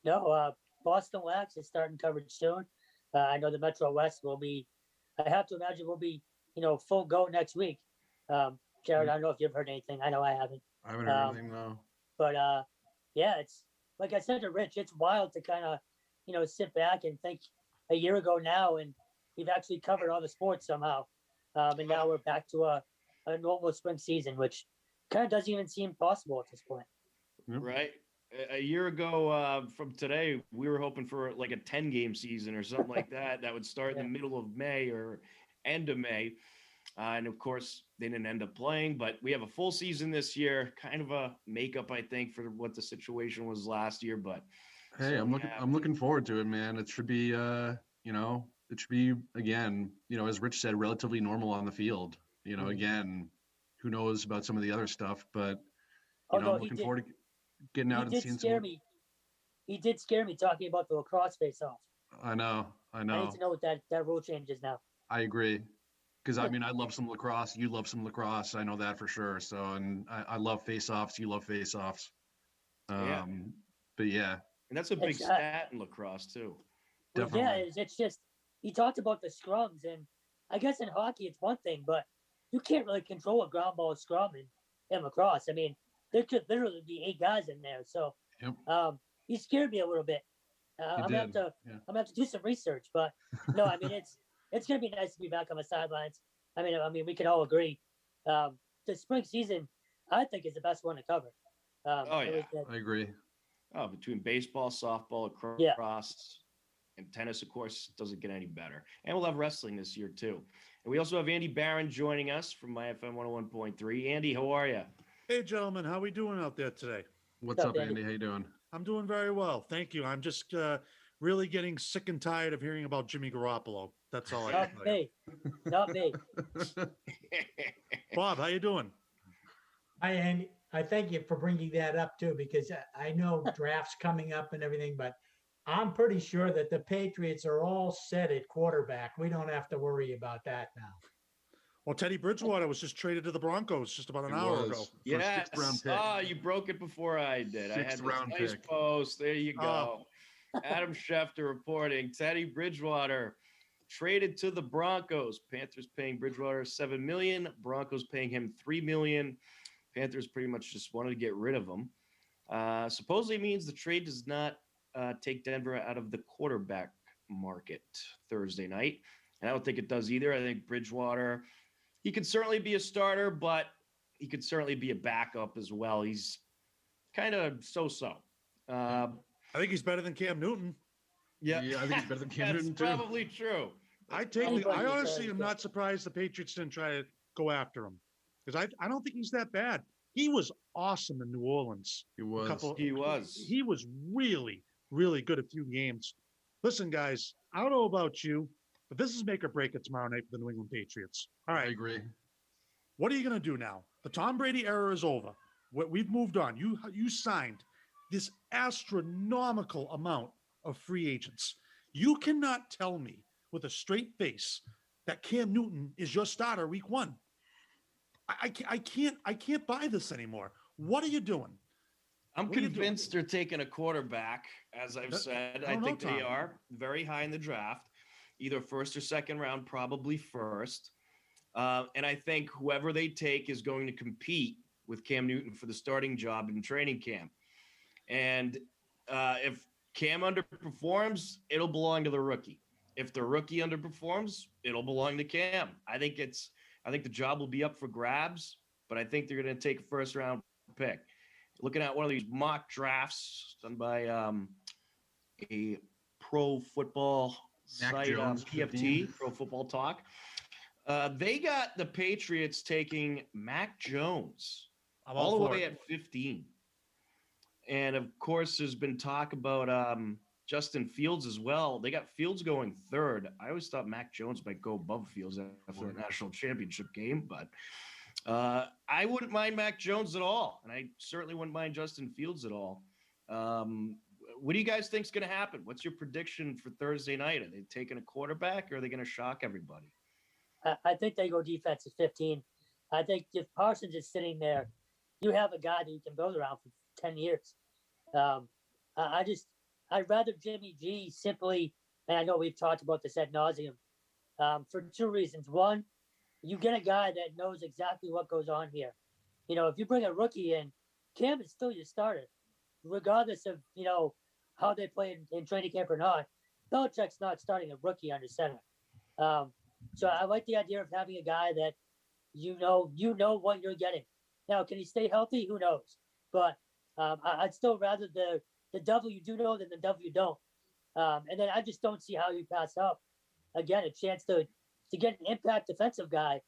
No, Boston Wax is starting coverage soon. I know the Metro West will be, I have to imagine will be, full go next week. Jared, I don't know if you've heard anything. I know I haven't. I haven't heard anything, no. But yeah, it's like I said to Rich, it's wild to kind of, sit back and think a year ago now, and we've actually covered all the sports somehow. And now we're back to a normal spring season, which kind of doesn't even seem possible at this point. Right. A year ago from today, we were hoping for like a 10-game season or something like that. That would start in the middle of May or end of May. And of course, they didn't end up playing, but we have a full season this year, kind of a makeup, I think, for what the situation was last year. But hey, I'm looking forward to it, man. It should be, it should be, again, as Rich said, relatively normal on the field. Again, who knows about some of the other stuff, but I'm looking forward to getting out and seeing some. He did scare me talking about the lacrosse face-off. I know. I need to know what that rule change is now. I agree. Because, I love some lacrosse. You love some lacrosse. I know that for sure. So, and I love face-offs. You love face-offs. But, yeah. And that's a big stat in lacrosse, too. Definitely. Yeah, it's just, he talked about the scrums. And I guess in hockey, it's one thing, but you can't really control a ground ball scrum in lacrosse. There could literally be 8 guys in there. So, he scared me a little bit. I'm gonna have to do some research, but no, it's gonna be nice to be back on the sidelines. We can all agree. The spring season, I think, is the best one to cover. I agree. Oh, between baseball, softball, lacrosse, and tennis, of course, doesn't get any better. And we'll have wrestling this year too. And we also have Andy Barron joining us from MyFM 101.3. Andy, how are you? Hey, gentlemen, how we doing out there today? What's up, Andy? How you doing? I'm doing very well, thank you. I'm just really getting sick and tired of hearing about Jimmy Garoppolo. That's all I can tell you. Not me. Bob, how you doing? Hi, Andy. I thank you for bringing that up too, because I know drafts coming up and everything, but I'm pretty sure that the Patriots are all set at quarterback. We don't have to worry about that now. Well, Teddy Bridgewater was just traded to the Broncos just about an hour ago. Yes. You broke it before I did. I had this nice pick. Post. There you go. Adam Schefter reporting. Teddy Bridgewater traded to the Broncos. Panthers paying Bridgewater $7 million. Broncos paying him $3 million. Panthers pretty much just wanted to get rid of him. Supposedly means the trade does not take Denver out of the quarterback market Thursday night. And I don't think it does either. I think Bridgewater, he could certainly be a starter, but he could certainly be a backup as well. He's kind of so-so. I think he's better than Cam Newton. Yeah, I think he's better than Cam Newton too. That's probably true. I honestly am not surprised the Patriots didn't try to go after him, because I don't think he's that bad. He was awesome in New Orleans. He was. He was really, really good a few games. Listen, guys, I don't know about you, but this is make or break it tomorrow night for the New England Patriots. All right. I agree. What are you going to do now? The Tom Brady era is over. We've moved on. You signed this astronomical amount of free agents. You cannot tell me with a straight face that Cam Newton is your starter week 1. I can't buy this anymore. What are you doing? I'm convinced they're taking a quarterback, as I've said. I think they are very high in the draft, either first or second round, probably first. And I think whoever they take is going to compete with Cam Newton for the starting job in training camp. And if Cam underperforms, it'll belong to the rookie. If the rookie underperforms, it'll belong to Cam. I think the job will be up for grabs, but I think they're going to take a first round pick. Looking at one of these mock drafts done by a pro football Mac site, Jones, PFT, 15. Pro Football Talk. They got the Patriots taking Mac Jones I'm all the for way it. at 15. And of course, there's been talk about Justin Fields as well. They got Fields going third. I always thought Mac Jones might go above Fields after the national championship game, but I wouldn't mind Mac Jones at all. And I certainly wouldn't mind Justin Fields at all. What do you guys think is going to happen? What's your prediction for Thursday night? Are they taking a quarterback or are they going to shock everybody? I think they go defense at 15. I think if Parsons is sitting there, you have a guy that you can build around for 10 years. I'd rather Jimmy G simply, and I know we've talked about this ad nauseum, for two reasons. One, you get a guy that knows exactly what goes on here. If you bring a rookie in, Cam is still your starter, regardless of, how they play in training camp or not. Belichick's not starting a rookie under center. So I like the idea of having a guy that you know what you're getting. Now, can he stay healthy? Who knows? But I'd still rather the W do know than the W don't. And then I just don't see how you pass up, again, a chance to get an impact defensive guy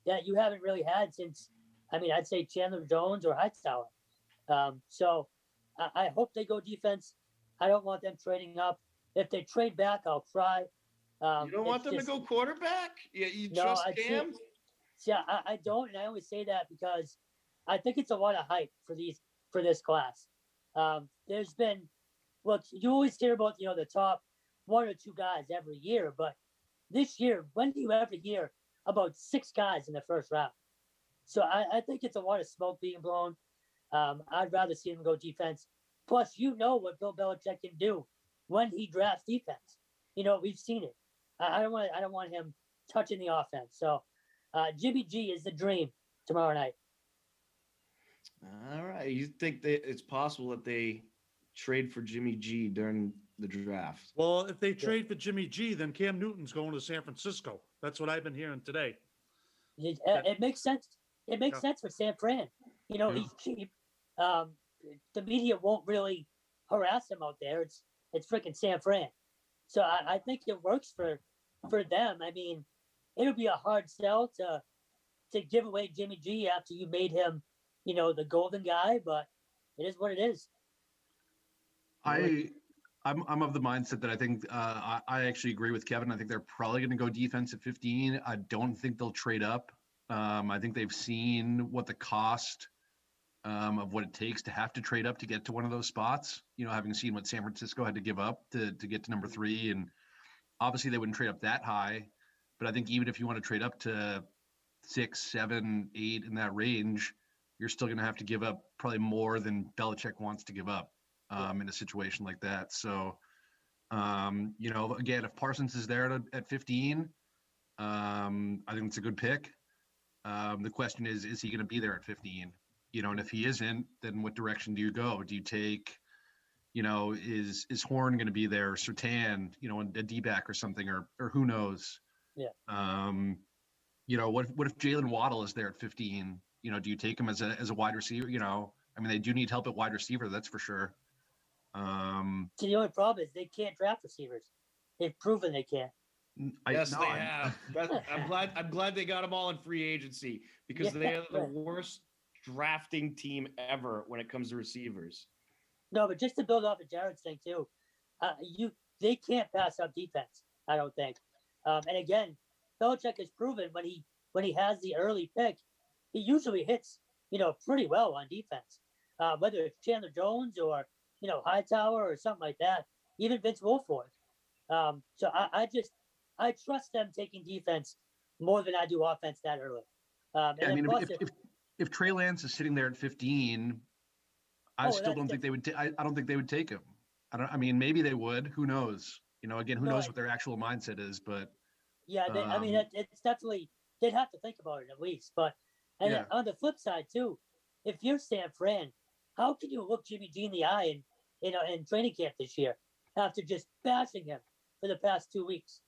that you haven't really had since, I'd say Chandler Jones or Hightower. So I hope they go defense. I don't want them trading up. If they trade back, I'll cry. You don't want them to go quarterback? Yeah, you trust Cam? I don't, and I only say that because I think it's a lot of hype for this class. There's been, you always hear about the top one or two guys every year, but this year, when do you ever hear about 6 guys in the first round? So I think it's a lot of smoke being blown. I'd rather see them go defense. Plus, what Bill Belichick can do when he drafts defense. We've seen it. I don't want him touching the offense. So Jimmy G is the dream tomorrow night. All right. You think that it's possible that they trade for Jimmy G during the draft? Well, if they trade for Jimmy G, then Cam Newton's going to San Francisco. That's what I've been hearing today. It makes sense. It makes sense for San Fran. He's cheap. The media won't really harass him out there. It's freaking San Fran. So I think it works for them. It'll be a hard sell to give away Jimmy G after you made him, the golden guy, but it is what it is. I'm of the mindset that I think I actually agree with Kevin. I think they're probably going to go defense at 15. I don't think they'll trade up. I think they've seen what the cost of what it takes to have to trade up to get to one of those spots. Having seen what San Francisco had to give up to get to number 3, and obviously they wouldn't trade up that high. But I think even if you want to trade up to 6, 7, 8 in that range, you're still going to have to give up probably more than Belichick wants to give up in a situation like that. So, again, if Parsons is there at 15, I think it's a good pick. The question is he going to be there at 15? And if he isn't, then what direction do you go? Do you take, is Horn going to be there, Surtain, a D-back or something, or who knows? Yeah. What if Jalen Waddle is there at 15? Do you take him as a wide receiver? They do need help at wide receiver, that's for sure. So the only problem is they can't draft receivers. They've proven they can't. They have. I'm glad they got them all in free agency because they are the worst drafting team ever when it comes to receivers. No, but just to build off of Jared's thing too, they can't pass up defense, I don't think. And again, Belichick has proven when he has the early pick, he usually hits, pretty well on defense. Whether it's Chandler Jones or, Hightower or something like that, even Vince Wilfork. So I trust them taking defense more than I do offense that early. If Trey Lance is sitting there at 15, I still don't think they would. I don't think they would take him. Maybe they would. Who knows? Again, who knows what their actual mindset is? But yeah, it's definitely they'd have to think about it at least. But and Yeah. on the flip side too, if you're San Fran, how can you look Jimmy G in the eye in training camp this year after just bashing him for the past 2 weeks?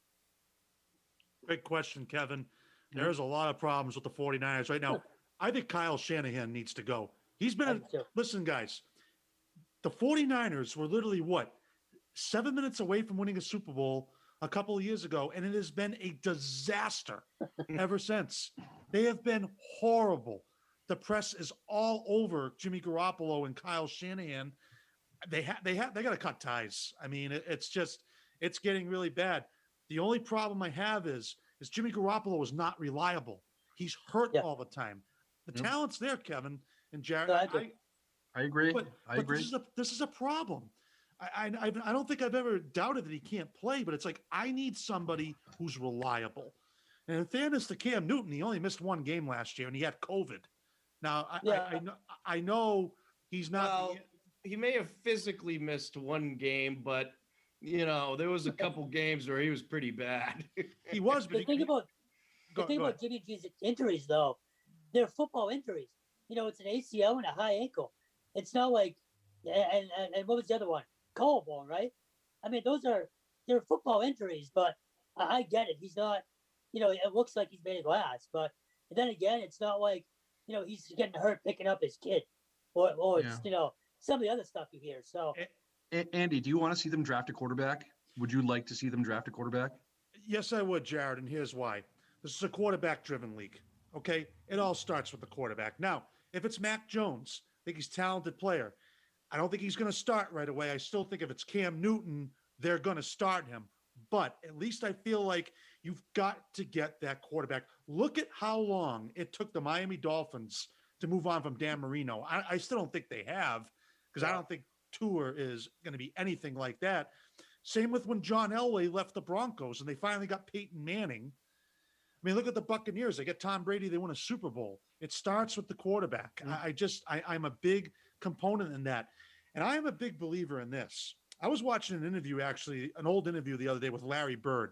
Great question, Kevin. There's a lot of problems with the 49ers right now. I think Kyle Shanahan needs to go. He's been, listen, guys, the 49ers were literally what, 7 minutes away from winning a Super Bowl a couple of years ago, and it has been a disaster ever since. They have been horrible. The press is all over Jimmy Garoppolo and Kyle Shanahan. They got to cut ties. I mean, it's getting really bad. The only problem I have is Jimmy Garoppolo is not reliable. He's hurt all the time. The talent's there, Kevin and Jared. I agree. But this is a problem. I don't think I've ever doubted that he can't play, but it's like I need somebody who's reliable. And in fairness to Cam Newton, he only missed one game last year, and he had COVID. Now I know he's not. Well, he may have physically missed one game, but there was a couple games where he was pretty bad. He was. But the thing about Jimmy G's injuries, though, they're football injuries. It's an ACL and a high ankle. It's not like, and what was the other one? Collarbone, right? I mean, they're football injuries, but I get it. He's not, it looks like he's made of glass, but then again, it's not like, he's getting hurt picking up his kid or it's, some of the other stuff you hear. So, Andy, do you want to see them draft a quarterback? Would you like to see them draft a quarterback? Yes, I would, Jared, and here's why. This is a quarterback-driven league, okay? It all starts with the quarterback. Now, if it's Mac Jones, I think he's a talented player. I don't think he's going to start right away. I still think if it's Cam Newton, they're going to start him. But at least I feel like you've got to get that quarterback. Look at how long it took the Miami Dolphins to move on from Dan Marino. I still don't think they have, because I don't think Tua is going to be anything like that. Same with when John Elway left the Broncos and they finally got Peyton Manning. I mean, look at the Buccaneers. They get Tom Brady. They win a Super Bowl. It starts with the quarterback. I'm a big component in that. And I am a big believer in this. I was watching an interview, actually, an old interview the other day with Larry Bird.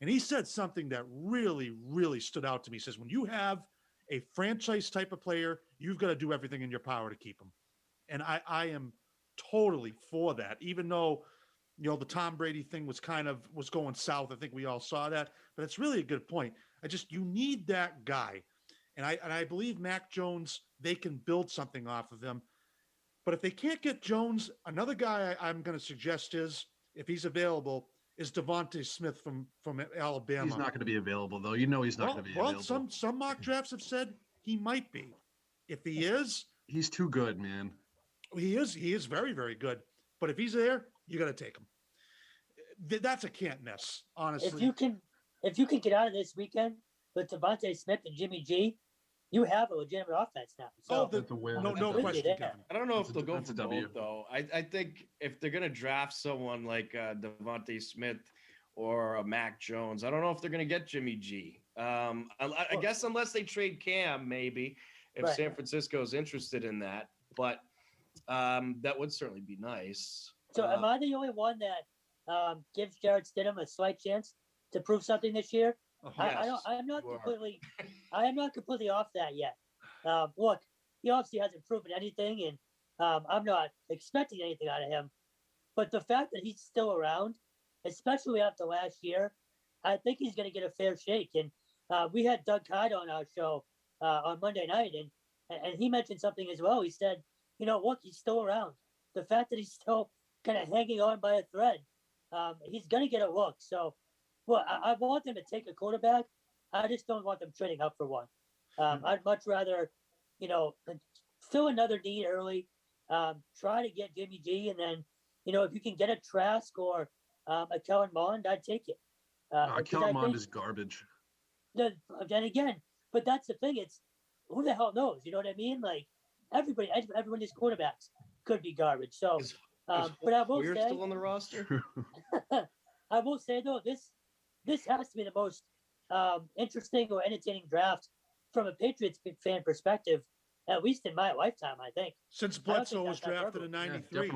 And he said something that really, really stood out to me. He says, when you have a franchise type of player, you've got to do everything in your power to keep them. And I am totally for that, even though, the Tom Brady thing was going south. I think we all saw that, but it's really a good point. You need that guy. And I believe Mac Jones, they can build something off of him. But if they can't get Jones, another guy I'm going to suggest is, if he's available, is Devontae Smith from Alabama. He's not going to be available, though. He's not going to be available. Well, some mock drafts have said he might be. If he is, he's too good, man. He is very, very good. But if he's there, you got to take him. That's a can't miss, honestly. If you can get out of this weekend with Devontae Smith and Jimmy G, you have a legitimate offense now. So that's a win. No question, Kevin. I don't know if they'll go for both, though. I think if they're going to draft someone like Devontae Smith or a Mac Jones, I don't know if they're going to get Jimmy G. I guess unless they trade Cam, maybe, if San Francisco is interested in that. But that would certainly be nice. So am I the only one that gives Jared Stidham a slight chance to prove something this year? Yes, I am not completely off that yet. Look, he obviously hasn't proven anything, and I'm not expecting anything out of him. But the fact that he's still around, especially after last year, I think he's going to get a fair shake. And we had Doug Hyde on our show on Monday night, and he mentioned something as well. He said, look, he's still around. The fact that he's still kind of hanging on by a thread, he's going to get a look. So, well, I want them to take a quarterback. I just don't want them trading up for one. I'd much rather, fill another need early, try to get Jimmy G, and then, if you can get a Trask or a Kellen Mond, I'd take it. Kellen Mond is garbage. Then again, but that's the thing. It's who the hell knows? You know what I mean? Like everybody's quarterbacks could be garbage. So, but I will say, still on the roster. I will say though, this has to be the most interesting or entertaining draft from a Patriots fan perspective, at least in my lifetime. I think since Bledsoe was drafted in '93,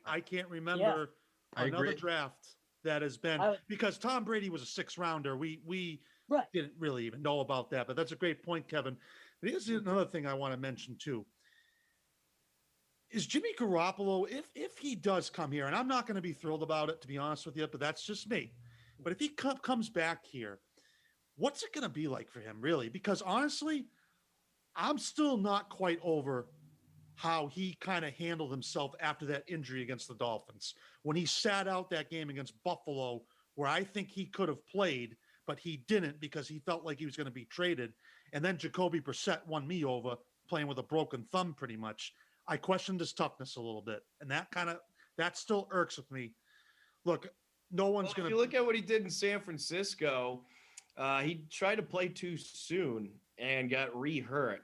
I can't remember another draft that has been because Tom Brady was a 6th rounder. We Right. didn't really even know about that. But that's a great point, Kevin. But here's another thing I want to mention too. Is Jimmy Garoppolo, if he does come here, and I'm not going to be thrilled about it, to be honest with you, but that's just me. But if he comes back here, what's it going to be like for him, really? Because honestly, I'm still not quite over how he kind of handled himself after that injury against the Dolphins. When he sat out that game against Buffalo, where I think he could have played, but he didn't because he felt like he was going to be traded. And then Jacoby Brissett won me over playing with a broken thumb pretty much. I questioned his toughness a little bit. And that still irks with me. Look, no one's going to. If you look at what he did in San Francisco, he tried to play too soon and got re-hurt.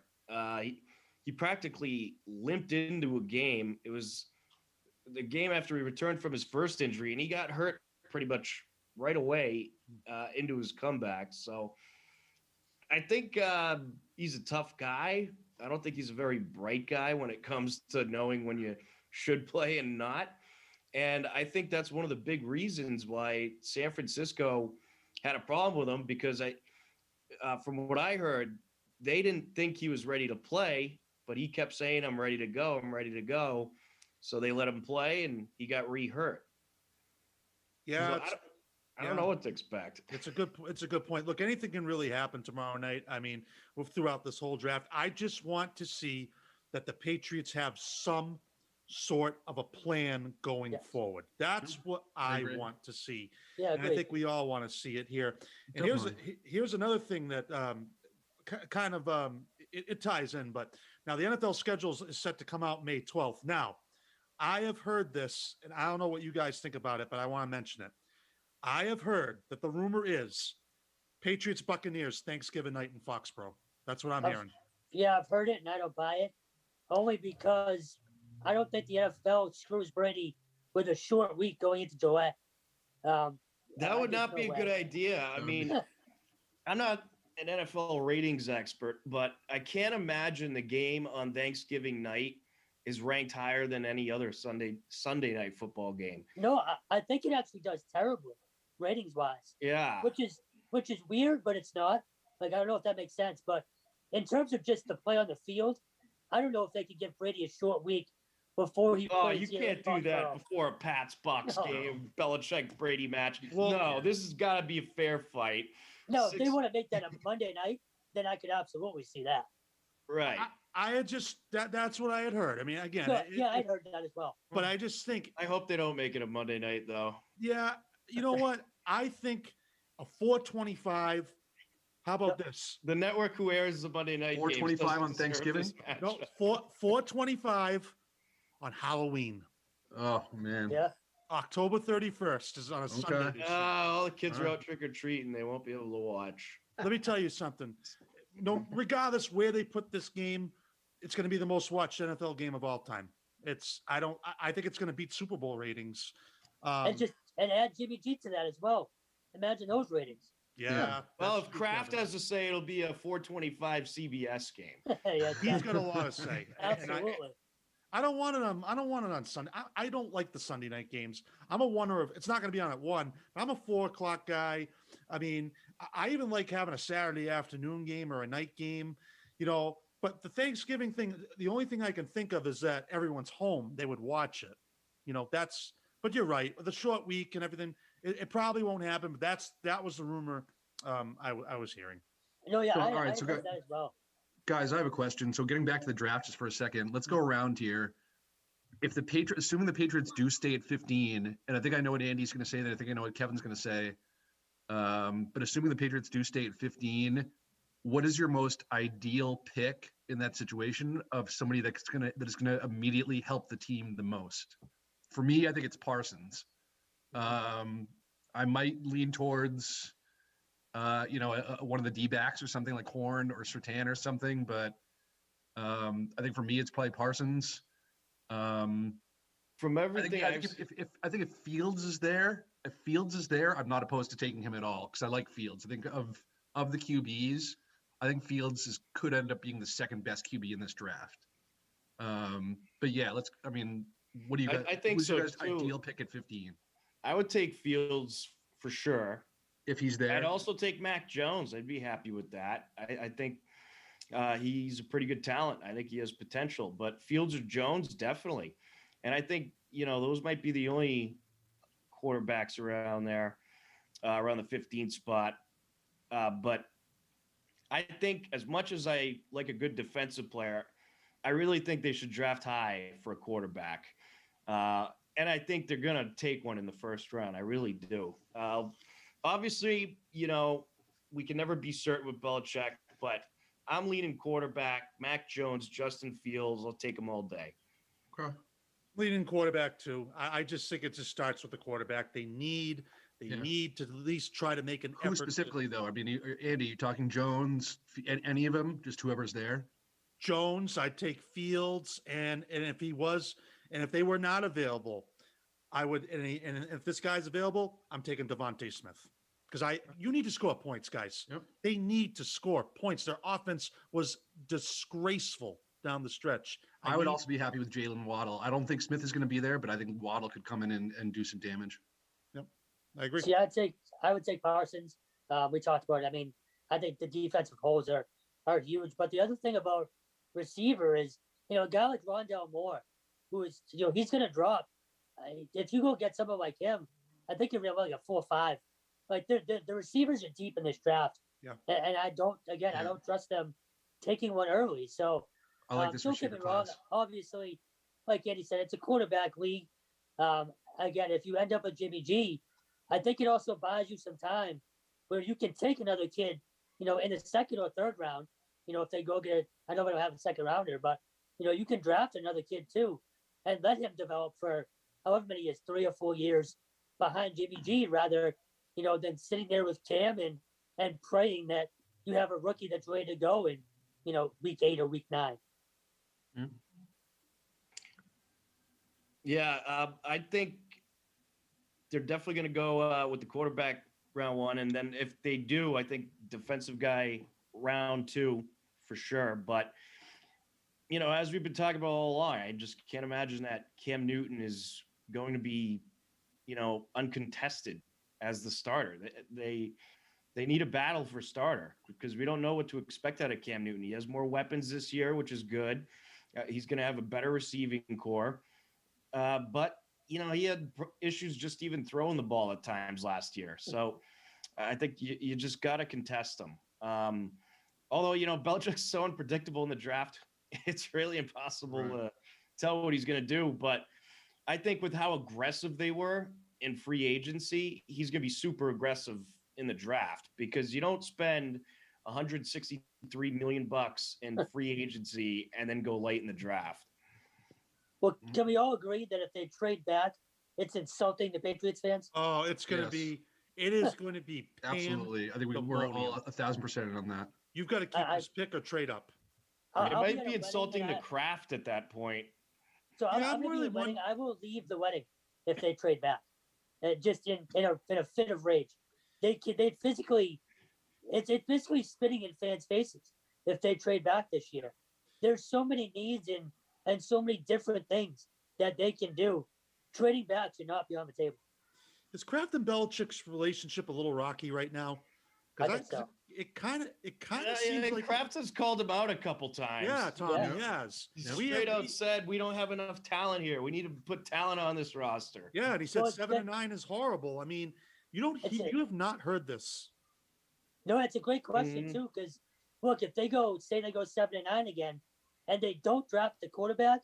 He practically limped into a game. It was the game after he returned from his first injury, and he got hurt pretty much right away into his comeback. So I think he's a tough guy. I don't think he's a very bright guy when it comes to knowing when you should play and not. And I think that's one of the big reasons why San Francisco had a problem with him, because from what I heard, they didn't think he was ready to play, but he kept saying, I'm ready to go. I'm ready to go. So they let him play, and he got re-hurt. Yeah. So I don't know what to expect. It's a good point. Look, anything can really happen tomorrow night. I mean, throughout this whole draft, I just want to see that the Patriots have some sort of a plan going forward. That's what I want to see. Yeah, and I think we all want to see it here. And here's another thing that kind of it ties in. But now the NFL schedule is set to come out May 12th. Now, I have heard this, and I don't know what you guys think about it, but I want to mention it. I have heard that the rumor is Patriots Buccaneers Thanksgiving night in Foxborough. That's what I'm hearing. Yeah, I've heard it, and I don't buy it, only because I don't think the NFL screws Brady with a short week going into July. That would not be a good idea. I mean, I'm not an NFL ratings expert, but I can't imagine the game on Thanksgiving night is ranked higher than any other Sunday night football game. No, I think it actually does terribly ratings wise. Yeah. Which is weird, but it's not. Like, I don't know if that makes sense, but in terms of just the play on the field, I don't know if they could give Brady a short week before he plays. You can't do that before a Pats Bucks game, Belichick Brady match. Well, no, this has got to be a fair fight. No, if they want to make that a Monday night, then I could absolutely see that. Right. I had just that's what I had heard. I mean, again, I'd heard that as well. But I just think I hope they don't make it a Monday night though. Yeah, you know what? I think a 4:25. How about this? The network who airs the Monday night 4:25 on Thanksgiving? No, 4:25 on Halloween. Oh man. Yeah. October 31st is on a Sunday. This year. All the kids are out trick or treating. They won't be able to watch. Let me tell you something. No, regardless where they put this game, it's going to be the most watched NFL game of all time. I think it's going to beat Super Bowl ratings. And add Jimmy G to that as well. Imagine those ratings. Yeah. Well, if Kraft has to say, it'll be a 4:25 CBS game. Yeah, he's got a lot to say. Absolutely. I don't want it on Sunday. I don't like the Sunday night games. I'm a wonder if it's not going to be on at 1. I'm a 4:00 guy. I mean, I even like having a Saturday afternoon game or a night game, but the Thanksgiving thing, the only thing I can think of is that everyone's home. They would watch it. But you're right. The short week and everything, it probably won't happen, but that was the rumor I was hearing. No, yeah, So, I heard that as well. Guys, I have a question. So getting back to the draft just for a second, let's go around here. If the Patriots, assuming the Patriots do stay at 15, and I think I know what Andy's going to say, and I think I know what Kevin's going to say, but assuming the Patriots do stay at 15, what is your most ideal pick in that situation of somebody that is gonna immediately help the team the most? For me, I think it's Parsons. I might lean towards one of the D-backs or something like Horn or Surtain or something, but I think for me it's probably Parsons. From everything I think if Fields is there, I'm not opposed to taking him at all because I like Fields. I think of the QBs, I think Fields could end up being the second best QB in this draft. But yeah, what do you guys? I think who's so your guys' too. ideal pick at 15? I would take Fields for sure. if he's there. I'd also take Mac Jones. I'd be happy with that. I think he's a pretty good talent. I think he has potential, but Fields or Jones, definitely. And I think, those might be the only quarterbacks around there, around the 15th spot. But I think as much as I like a good defensive player, I really think they should draft high for a quarterback. And I think they're going to take one in the first round. I really do. Obviously, we can never be certain with Belichick, but I'm leaning quarterback, Mac Jones, Justin Fields. I'll take them all day. Okay. Leading quarterback too. I just think it just starts with the quarterback. They need to at least try to make an Who effort. specifically, though? I mean, Andy, you talking Jones, any of them, just whoever's there? Jones, I'd take Fields, and if they were not available, I would. And if this guy's available, I'm taking Devontae Smith because you need to score points, guys. Yep. They need to score points. Their offense was disgraceful down the stretch. I would also be happy with Jalen Waddle. I don't think Smith is going to be there, but I think Waddle could come in and do some damage. Yep, I agree. See, I would take Parsons. We talked about it. I mean, I think the defensive holes are huge. But the other thing about receiver is, a guy like Rondell Moore, who is, he's going to drop. If you go get someone like him, I think you're like a 4-5. Like the receivers are deep in this draft. Yeah. And I don't trust them taking one early. So I like this don't get receiver me wrong. class. Obviously, like Andy said, it's a quarterback league. Again, if you end up with Jimmy G, I think it also buys you some time where you can take another kid, in the second or third round. If they go get, I know they don't have a second rounder, but you can draft another kid too, and let him develop for however many years, 3 or 4 years behind Jimmy G, rather, than sitting there with Cam and praying that you have a rookie that's ready to go in, week 8 or week 9. Yeah, I think they're definitely going to go with the quarterback round 1. And then if they do, I think defensive guy round 2 for sure. But, as we've been talking about all along, I just can't imagine that Cam Newton is going to be, uncontested as the starter. They need a battle for starter because we don't know what to expect out of Cam Newton. He has more weapons this year, which is good. He's going to have a better receiving core. But, he had issues just even throwing the ball at times last year. So I think you just got to contest him. Although, Belichick's so unpredictable in the draft, it's really impossible to tell what he's going to do. But I think with how aggressive they were in free agency, he's going to be super aggressive in the draft because you don't spend $163 million in free agency and then go late in the draft. Well, can we all agree that if they trade back, it's insulting to Patriots fans? Oh, it's going to be. It is going to be Absolutely. I think we're all 1,000% on that. You've got to keep this pick or trade up. It might be insulting to Kraft at that point. So I'm going to be a wedding. I will leave the wedding if they trade back, just in a fit of rage. They physically, it's basically spitting in fans' faces if they trade back this year. There's so many needs and so many different things that they can do. Trading back should not be on the table. Is Kraft and Belichick's relationship a little rocky right now? I think so. It kind of seems like Kraft has called him out a couple times. Yeah, Tom, he has. He straight out said we don't have enough talent here. We need to put talent on this roster. Yeah, and he said 7-9 is horrible. I mean, you have not heard this. No, it's a great question too. Because look, if they go 7-9 again, and they don't draft the quarterback,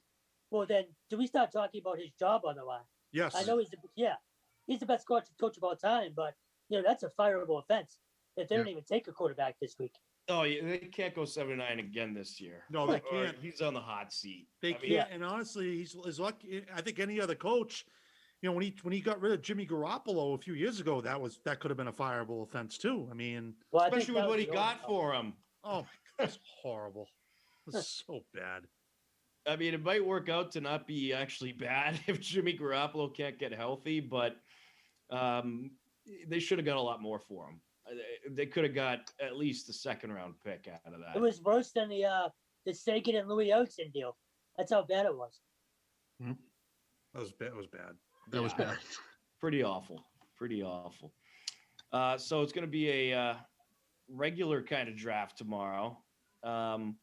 well then do we start talking about his job on the line? Yes, I know he's the best coach of all time, but that's a fireable offense if they don't even take a quarterback this week. Oh, yeah, they can't go 7-9 again this year. No, they can't. He's on the hot seat. They can't. And honestly, he's lucky. I think any other coach, when he got rid of Jimmy Garoppolo a few years ago, that could have been a fireable offense too. I mean, especially with what he got for him. Oh, my God, that's horrible. It's so bad. I mean, it might work out to not be actually bad if Jimmy Garoppolo can't get healthy, but they should have got a lot more for him. They could have got at least the second-round pick out of that. It was worse than the Sagan and Louis Oakson deal. That's how bad it was. That was bad. That was bad. Pretty awful. Pretty awful. So it's going to be a regular kind of draft tomorrow. I'm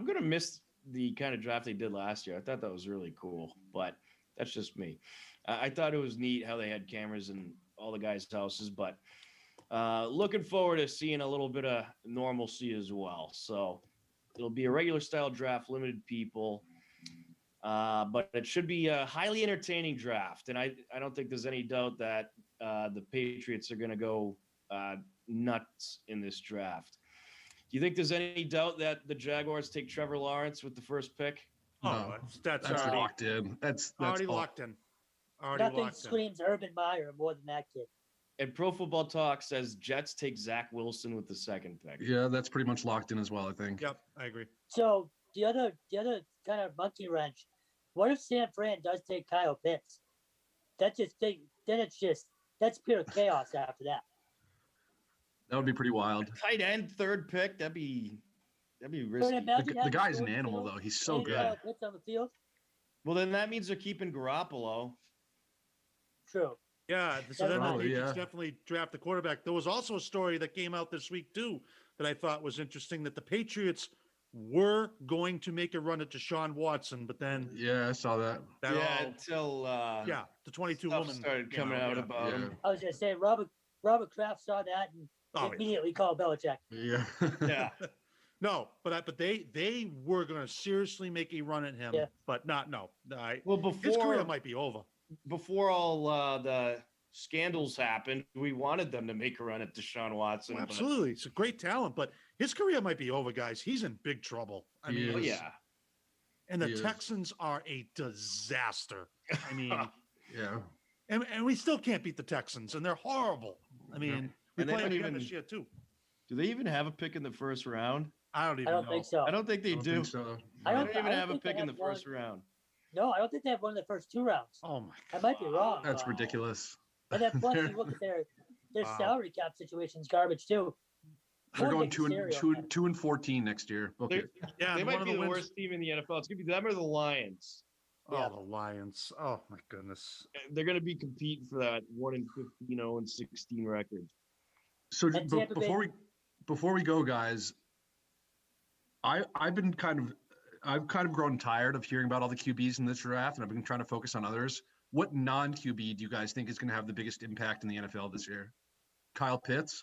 going to miss the kind of draft they did last year. I thought that was really cool, but that's just me. I thought it was neat how they had cameras in all the guys' houses, but looking forward to seeing a little bit of normalcy as well. So it'll be a regular style draft, limited people, but it should be a highly entertaining draft. And I don't think there's any doubt that the Patriots are going to go nuts in this draft. Do you think there's any doubt that the Jaguars take Trevor Lawrence with the first pick? Oh, No, that's that's already locked in. That's already all- locked in. Already Nothing locked in. screams Urban Meyer more than that kid. And Pro Football Talk says Jets take Zach Wilson with the second pick. Yeah, that's pretty much locked in as well, I think. Yep, I agree. So the other kind of monkey wrench. What if San Fran does take Kyle Pitts? Then that's pure chaos after that. That would be pretty wild. Tight end, third pick. That'd be But risky. imagine The having guy's an Jordan animal, Fields though. He's so and good. Kyle Pitts on the field. Well, then that means they're keeping Garoppolo. True. Yeah, so then Definitely, the Patriots yeah. definitely draft the quarterback. There was also a story that came out this week too that I thought was interesting, that the Patriots were going to make a run at Deshaun Watson, but then Yeah, I saw that. that yeah, all, until the 22 stuff woman started came coming out yeah. about Yeah. him. I was gonna say Robert Kraft saw that and Oh, yeah. immediately called Belichick. Yeah. Yeah. No, but they were going to seriously make a run at him, Yeah. but not no. Well, His career might be over. before all the scandals happened, we wanted them to make a run at Deshaun Watson. Well, but- absolutely, it's a great talent, but his career might be over, guys. He's in big trouble. I He mean, Oh, is. yeah. and the He is. Texans are a disaster. I mean, Yeah. and we still can't beat the Texans, and they're horrible. I mean, we And they play them don't again even- this year too. Do they even have a pick in the first round? I don't I even don't know. think so. I don't think they I don't do. think so. I They don't- don't even have a think they pick in the have one. first round. No, I don't think they have one of the first two rounds. Oh my I god. might be wrong. That's Wow. ridiculous. And then plus you look at their Wow. salary cap situation's garbage too. They're Poor going Nick 2 and Mysterio, man. 2 and 14 next year. Okay. Yeah, They and might one of be the wins- worst team in the NFL. It's going to be them or the Lions. Oh, Yeah. the Lions. Oh my goodness. They're going to be competing for that 1-15, 0-16 record. So And Tampa Bay- before we go, guys, I've kind of grown tired of hearing about all the QBs in this draft, and I've been trying to focus on others. What non-QB do you guys think is going to have the biggest impact in the NFL this year? Kyle Pitts?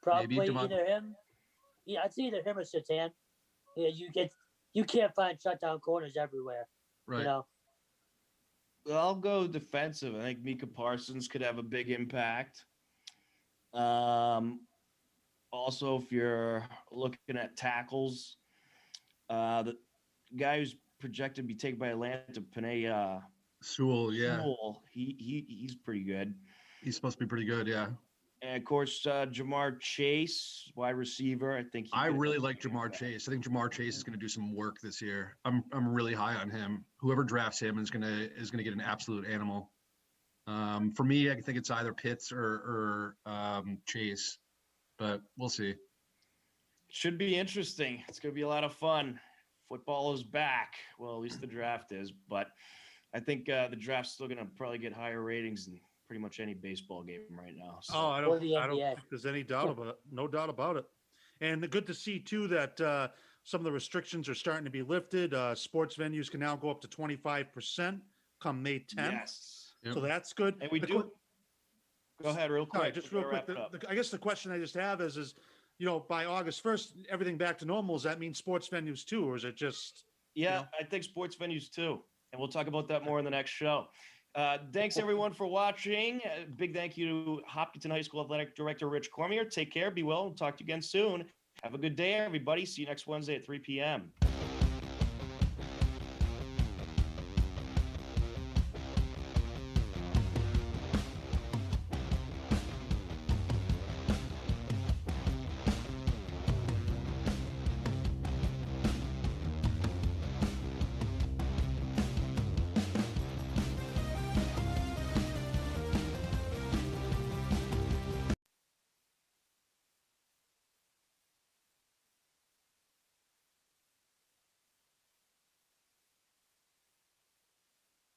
Probably Maybe Demont- either him. Yeah, I'd say either him or Satan. Yeah, you can't find shutdown corners everywhere. Right. You know, I'll go defensive. I think Mika Parsons could have a big impact. Also, if you're looking at tackles, the guy who's projected to be taken by Atlanta, Panay Sewell, yeah. Sewell, he's pretty good. He's supposed to be pretty good, yeah. And of course, Jamar Chase, wide receiver. I think I could really have a like big Jamar impact. Chase. I think Jamar Chase is going to do some work this year. I'm really high on him. Whoever drafts him is gonna get an absolute animal. For me, I think it's either Pitts or Chase, but we'll see. Should be interesting. It's going to be a lot of fun. Football is back. Well, at least the draft is. But I think the draft's still going to probably get higher ratings than pretty much any baseball game right now. So. Oh, I Or don't the think NBA. there's any doubt about it. No doubt about it. And good to see too that some of the restrictions are starting to be lifted. Sports venues can now go up to 25% come May 10th. Yes. So that's good. And we The do. que- Go ahead, real All quick. right, just real We're quick. gonna wrap it up. I guess the question I just have is, by August 1st, everything back to normal. Does that mean sports venues too, or is it just? Yeah, know? I think sports venues too. And we'll talk about that more in the next show. Thanks everyone for watching. Big thank you to Hopkinton High School Athletic Director Rich Cormier. Take care, be well, we'll talk to you again soon. Have a good day, everybody. See you next Wednesday at 3 p.m.